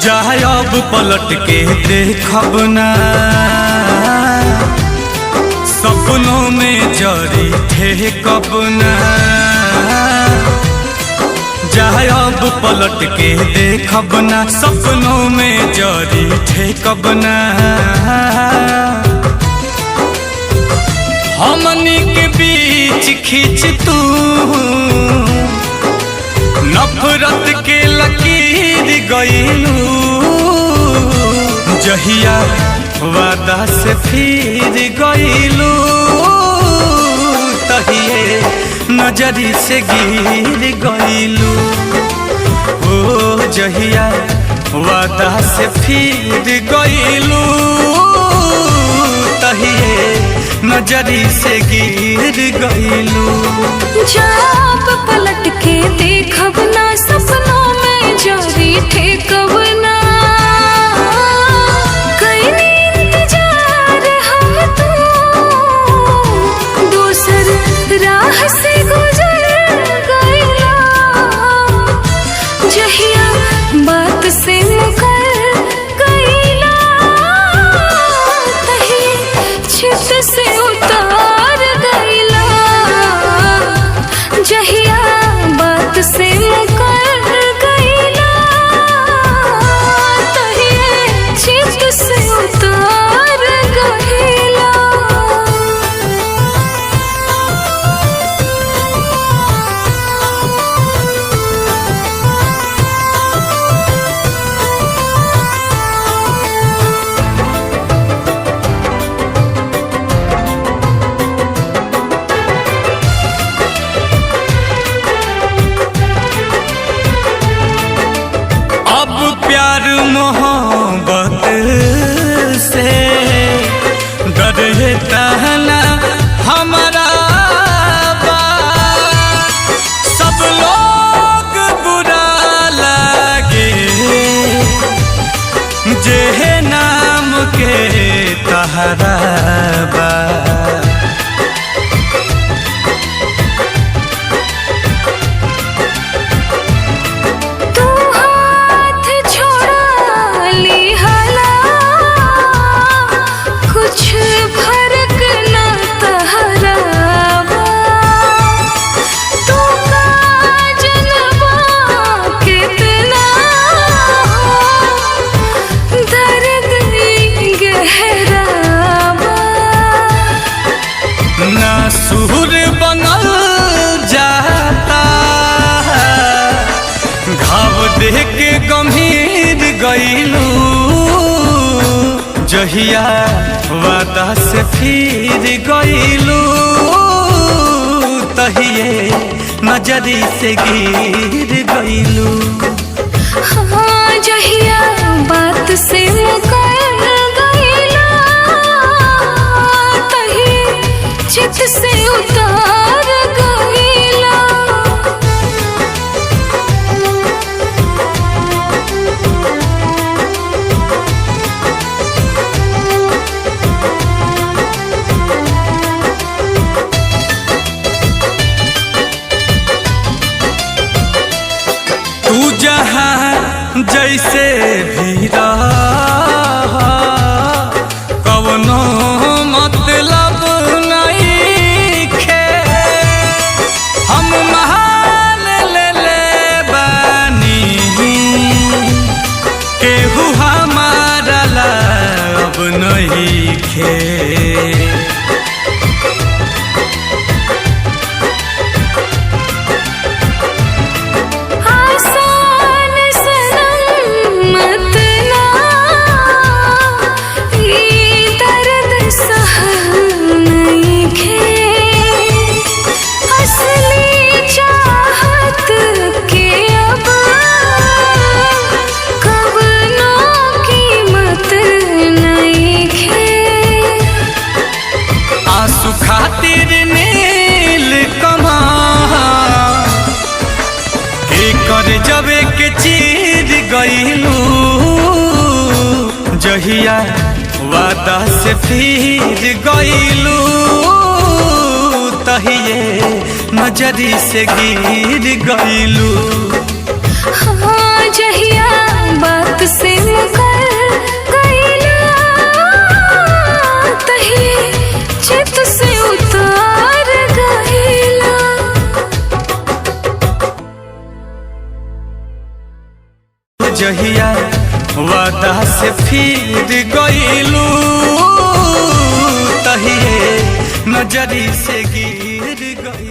चाहे अब पलट के देखब ना, सपनों में जरी थे कब ना। चाहे अब पलट के देखब ना, सपनों में जरी थे कब ना। हमनी के बीच खींच तू नफरत के लकीर गईलू, जहिया वादा से फिर गईलू, तहिए नजरी से गिर गईलू। ओ जहिया वादा से फिर गईलू, तहिए नजरी से गिर गईलू। जब पलट के देखब ना, सपनों में जरी ठेकब ना। कईनी इंतजार हम तू दूसर राह से गुजर गईला, जहिया बात से मुकर गईला, तही छित से उतार गईला, जहिया बात से मुकर गईला, तही छित से उतार गईला। प्यार मोहब्बत से डरता ना हमारा बा, सब लोग बुरा लगे जे नाम के तहरा बा। सुर बनल जाता घाव देख के गंभीर गईलू, जहिया वादा से फिर गईलू, तहिए नजरी से गिर गईलू। हाँ जहिया बात से मुकर गईला, तही चित से उतार गईला। तू जहाँ जैसे भी रह, कवनो मतलब नहीं खे, हम महाल ले बानी, केहू हमारा ला अब नहीं खे। खातिर नील कमां कर जबे के चीर गईलू, जहिया वादा से फिर गईलू, तहिए नजरी से गिर गईलू। हाँ जहिया बात से मुकर गईला तही चित से उतार गईला। जहिया वादा से फिर गईलू तहिए नजरी से गिर गई।